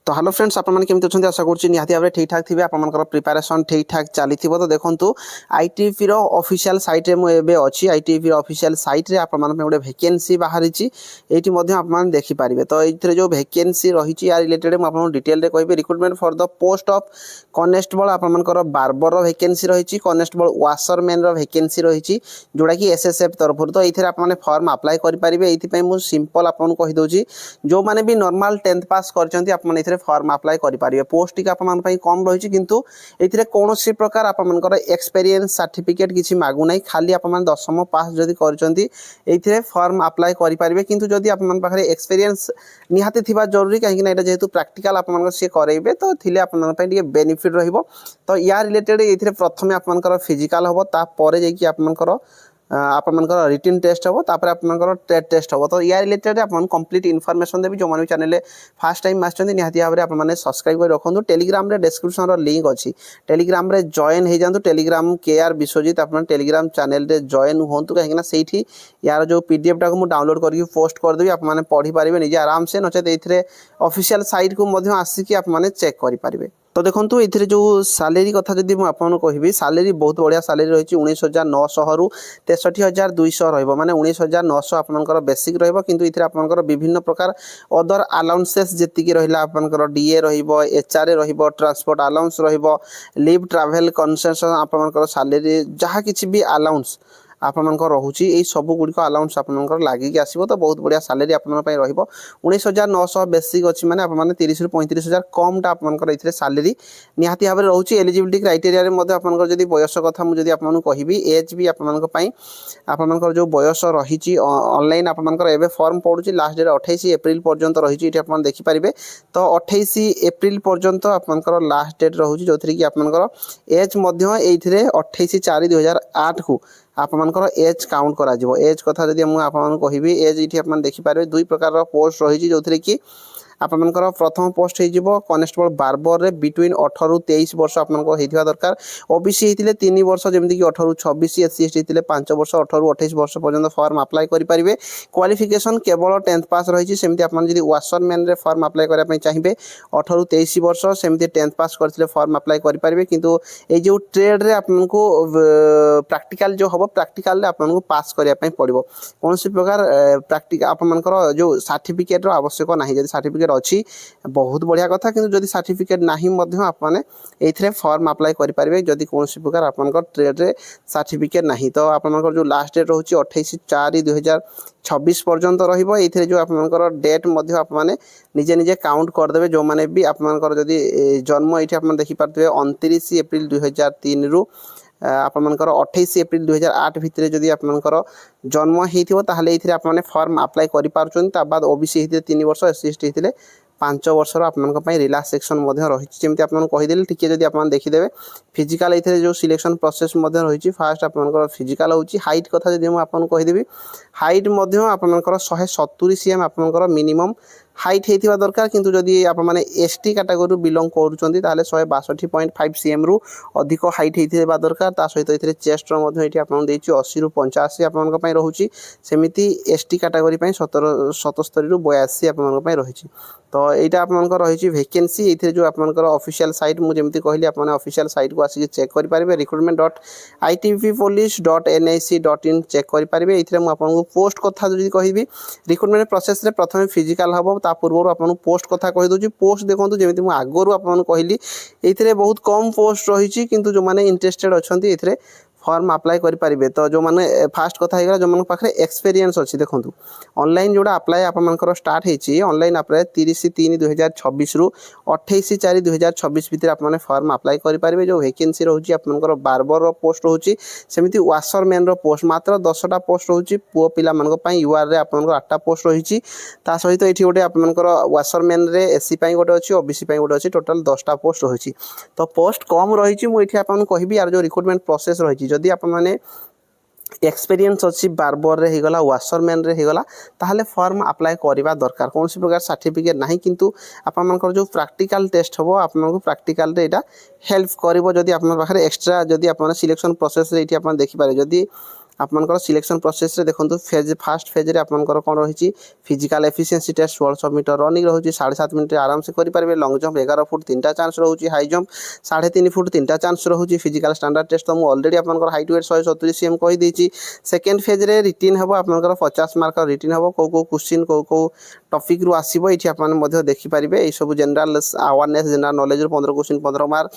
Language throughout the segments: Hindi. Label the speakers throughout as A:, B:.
A: तो हेलो फ्रेंड्स आपने केमती अच्छा आशा करुँच निहाती भाव ठीक ठाक थे आपर प्रिपेरेसन ठीक ठाक चली तो देखो आईटीपी ऑफिशियल साइट रे मुझे अच्छी आईटीपी ऑफिशियल साइट रे आप गोटे वैकेंसी बाहरी ये देखिपारे तो ये जो वैकेंसी रही या रिलेटेड मुझे डिटेल रे कहि recruitment for the post of constable आपर बार्बर वैकेंसी रही कनेस्टेबल वाशरमैन वैकेंसी रही जोड़ा कि एसएसएफ तरफ तो ये आपने फॉर्म अप्लाई करेंगे ये सिंपल आपको कहीदे जो मैंने भी नॉर्मल 10th पास कर फॉर्म अप्लाई करेंगे पोस्ट टी आप कम रही किंतु ये कौन सी प्रकार आपर एक्सपीरियंस सर्टिफिकेट किसी मागुना खाली आप 10th पास जदि कर फॉर्म अप्लाई करेंगे किंतु जदि आप एक्सपीरियंस निहाती थिबा जरूरी कहीं जेहेतु प्रैक्टिकल आप करेंगे तो थिले आपके बेनिफिट रहिबो तो या रिलेटेड ये प्रथम आप फिजिकल हम तापर जाकि आपनकर रिटन टेस्ट हम तापर आपनकर ट्रेड टेस्ट हम तो या रिलेटेड आप कंप्लीट इनफॉरमेशन देवी जो मैंने चैनल फास्ट टाइम आसते निहाती भाव में आपने सब्सक्राइब कर रखुद टेलीग्राम रे डिस्क्रिप्शन लिंक अच्छी टेलीग्राम रे जॉइन हो जातु टेलीग्राम केआर विश्वजीत आप टेलीग्राम चैनल रे जॉइन हूँ कहीं से यार जो पीडीएफ टाक डाउनलोड करके पोस्ट करदेवी आपने पढ़ी पारे निजे आराम से नचेत ये ऑफिशियल साइट को आसिक आपने चेक करेंगे तो देखो ये जो सालेरी कथा जब मुझे कहि सालेरी बहुत बढ़िया सालेरी रही 19,900 रु 63,200 रही 19,900 आपर बेसिक रही आपर विभिन्न प्रकार अदर अलाउंसेस जी रहा आपर डीए रचारे transport allowance leave travel concession आपर सालेरी जहाँ किसी भी अलाउंस आपनकर रोचे यही सब गुड़िक अलाउंस आपनकर लागिक आसो तो बहुत बढ़िया सालेरी आपंपाई 19,900 बेसिक अच्छी मैंने आपने 30 ରୁ 35,000 कमटा आपंकर ये सालेरी निहाती भाव में रोचे एलिजिबिलिटी क्राइटेरिया आपंकर जब बयस कथा मुझे आपको कहि एज भी आपंकर जो बयस रही ऑनलाइन आपंकर एवं फॉर्म पड़ू लास्ट डेट 28 एप्रिल पर्यंत रही आप देखिपारे तो 28 एप्रिल पर्यंत आपंकर लास्ट डेट रोचे जो थी कि आपंकर एज 28/4/2008 को आपनकर एज काउंट करा एज कथा जब मुझे कहि एज ये आप देखिपारे दुई प्रकार पोस्ट रही जो थी कि आपनकर प्रथम पोस्ट हो कनेस्टेबल बार्बर रे बिटवीन 18 ରୁ 23 वर्ष आपनकर होइथिबा दरकार ओबीसी होइतिले 3 वर्ष जेमति कि 18 ରୁ 26 एससी एसटी होइतिले 5 वर्ष 18 ରୁ 28 वर्ष पर्यंत फॉर्म अप्लाई करि परिबे क्वालिफिकेशन केवल 10th पास रही सेमति आपन जदि वाशरमैन रे फॉर्म अप्लाई करिया पय चाहिबे 18 ରୁ 23 वर्ष सेमति 10th पास करथिले फॉर्म अप्लाई करि परिबे किंतु ए जो ट्रेड रे आपनको प्रैक्टिकल जो हबो प्रैक्टिकल रे आपनको पास करिया पय पड़िबो कोनसी प्रकार प्रैक्टिकल आपनकर जो सर्टिफिकेट रो आवश्यक नाही जदि सर्टिफिकेट अच्छी बहुत बढ़िया कथा किंतु जदि सर्टिफिकेट नहीं आपने ये फॉर्म अप्लाई करेंगे जदि कौन प्रकार आप ट्रेड रे सर्टिफिकेट नहीं तो आपंकर जो लास्ट डेट रोचे 28/4/2026 पर्यंत रही जो आपंकर डेट आपने निजे निजे काउंट करदे जो मैंने भी आपंकर जदि जन्म ये आप देखिपारे 29 एप्रिल 2003 रु आपंकर 28 एप्रिल 2008 भितर जदि आपंकर जन्म होता आपने फॉर्म अप्लाई कर ओबीसी होते 3 वर्ष एससी एसटी होते 5 वर्षर आपंपाई रिलैक्सेशन रही जमी आपको कहीदेली टी जब आप देखीदे फिजिकाल ये जो सिलेक्शन प्रोसेस रही फास्ट आपंकर फिजिकाल होची हाइट कथा जब मुझे कहीदेवी हाइट आपंकर 170 cm आपंकर मिनिमम हाइट होता दरकार किंतु जदि आप एसटी कैटेगरी बिलोंग करुँच 162.5 cm रु अधिक हाइट होता दरकार ता सहित ये चेस्टर ये आपको 80 ରୁ 85 आपंपाई रोचे सेमती एसटी कैटेगरी 77 ରୁ 82 आपंपाई रही तो यहाँ आपंकर रही वैकेंसी ये जो आपंकर ऑफिशियल साइट मुझे कहली आप ऑफिशियल साइट को आसिक चेक करेंगे recruitment.itppolice.nic.in चेक करेंगे ये मुझे पोस्ट कथा जो कहि रिक्रुटमेंट प्रोसेस रे प्रथम फिजिकल हम ता पूर्व आपको पोस्ट कथा कहीदे पोस्ट देखो जमी मुझे आगुरी आपको कहली ये बहुत कम पोस्ट रही किंतु जो मैंने इंटरेस्टेड अच्छा ये फॉर्म अप्लाई करेंगे तो जो मैंने फास्ट कथा है जो पाखे एक्सपीरियंस अच्छी देखो ऑनलाइन जोड़ा अप्लाई आपंकर स्टार्ट होती ऑनलाइन अप्लाई 30/3/2026 रु 28/4/2026 भितर आपने फॉर्म अप्लाई करेंगे जो वैकेंसी रोचे आपंकर बार्बर पोस्ट रोचे सेमती वाशरमैन पोस्ट मात्र 10टा पोस्ट रोचे पुओ पिला यूआर रे आपंकर 8टा पोस्ट रही सहित ये गोटे आपंकर वाशरमैन रे एससी गोटे अच्छी ओबीसी गोटे अच्छी टोटाल 10टा पोस्ट रही तो पोस्ट कम रही मुझे आपको कहि यार जो रिक्रुटमेंट प्रोसेस रही जदि आप मैंने एक्सपीरियंस अच्छी बार्बर रे होगला वाशरमैन रे होगला ताहले फॉर्म अप्लाई करवा दरकार कौन सी प्रकार सर्टिफिकेट नहीं किंतु आपनकर जो प्रैक्टिकल टेस्ट हम आपको प्रैक्टिकल रे हेल्प करिवो जदि आपन पाखरे एक्स्ट्रा जदि आपन सिलेक्शन प्रोसेस रे आप देखिपारे जदि ଆପଣଙ୍କର ସିଲେକ୍ସନ୍ ପ୍ରୋସେସ୍ରେ ଦେଖନ୍ତୁ ଫାର୍ଷ୍ଟ ଫେଜ୍ରେ ଆପଣଙ୍କର କ'ଣ ରହିଛି physical efficiency test 1600 metre running ରହୁଛି 7.5 ମିନିଟ୍ରେ ଆରାମସେ କରିପାରିବେ। ଲଙ୍ଗ ଜମ୍ପ 11 ଫୁଟ 3ଟା ଚାନ୍ସ ରହୁଛି। ହାଇ ଜମ୍ପ 3.5 ଫୁଟ 3ଟା ଚାନ୍ସ ରହୁଛି। ଫିଜିକାଲ୍ ଷ୍ଟାଣ୍ଡାର୍ଡ ଟେଷ୍ଟ ତ ମୁଁ ଅଲରେଡ଼ି ଆପଣଙ୍କର ହାଇଟ୍ ୱେଟ୍ 170 cm କହିଦେଇଛି। ସେକେଣ୍ଡ ଫେଜ୍ରେ ରିଟିନ୍ ହେବ ଆପଣଙ୍କର 50 ମାର୍କ ରିଟିନ୍ ହେବ। କେଉଁ କ୍ୱେଶ୍ଚିନ୍ କେଉଁ ଟପିକ୍ରୁ ଆସିବ ଏଇଠି ଆପଣମାନେ ମଧ୍ୟ ଦେଖିପାରିବେ। ଏଇସବୁ ଜେନେରାଲ୍ ଆୱାରନେସ୍ ଜେନେରାଲ୍ ନଲେଜରୁ 15 କ୍ୱେଶ୍ଚିନ୍ 15 ମାର୍କ।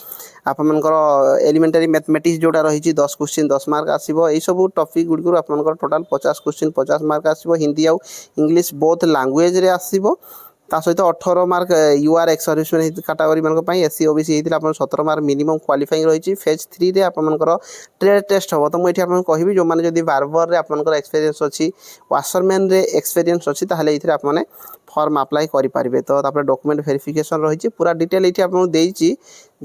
A: ଆପଣଙ୍କର ଏଲିମେଣ୍ଟାରୀ ମ୍ୟାଥମେଟିକ୍ସ ଯେଉଁଟା ରହିଛି 10 କ୍ୱେଶ୍ଚିନ୍ 10 ମାର୍କ ଆସିବ। ଏଇସବୁ ଟପିକ୍ ଗୁଡ଼ିକରୁ ଆପଣଙ୍କର ଟୋଟାଲ୍ 50 କ୍ୱେଶ୍ଚିନ୍ 50 ମାର୍କ ଆସିବ। ହିନ୍ଦୀ ଆଉ ଇଂଲିଶ ବୋଥ୍ ଲାଙ୍ଗୁଏଜ୍ରେ ଆସିବ। ତା ସହିତ 18 ମାର୍କ ୟୁଆର୍ ଏକ୍ସ ସର୍ଭିସମ୍ୟାନ୍ କାଟାଗୋରୀମାନଙ୍କ ପାଇଁ ଏସ୍ସି ଓବିସି ହେଇଥିଲେ ଆପଣ 17 ମାର୍କ ମିନିମମ୍ କ୍ୱାଲିଫାଇଂ ରହିଛି। ଫେଜ୍ 3ରେ ଆପଣଙ୍କର ଟ୍ରେଡ୍ ଟେଷ୍ଟ ହେବ। ତ ମୁଁ ଏଠି ଆପଣଙ୍କୁ କହିବି ଯେଉଁମାନେ ଯଦି ବାର୍ବରରେ ଆପଣଙ୍କର ଏକ୍ସପିରିଏନ୍ସ ଅଛି, ୱାସରମ୍ୟାନ୍ରେ ଏକ୍ସପିରିଏନ୍ସ ଅଛି, ତାହେଲେ ଏଇଥିରେ ଆପଣମାନେ ଫର୍ମ ଆପ୍ଲାଏ କରିପାରିବେ। ତ ତାପରେ ଡକୁମେଣ୍ଟ ଭେରିଫିକେସନ୍ ରହିଛି। ପୁରା ଡିଟେଲ୍ ଏଇଠି ଆପଣଙ୍କୁ ଦେଇଛି।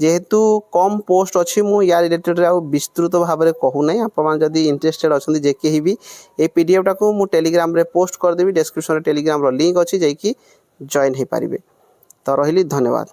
A: ଯେହେତୁ କମ୍ ପୋଷ୍ଟ ଅଛି ମୁଁ ୟା ରିଲେଟେଡ଼୍ରେ ଆଉ ବିସ୍ତୃତ ଭାବରେ କହୁନାହିଁ। ଆପଣମାନେ ଯଦି ଇଣ୍ଟରେଷ୍ଟେଡ଼ ଅଛନ୍ତି ଯେ କେହି ବି এই ପିଡ଼ିଏଫ୍ଟାକୁ ମୁଁ ଟେଲିଗ୍ରାମରେ ପୋଷ୍ଟ କରିଦେବି। ଡେସ୍କ୍ରିପସନ୍ରେ ଟେଲିଗ୍ରାମର ଲିଙ୍କ୍ ଅଛି, ଯାଇକି ଜଏନ୍ ହୋଇପାରିବେ। ତ ରହିଲି, ଧନ୍ୟବାଦ।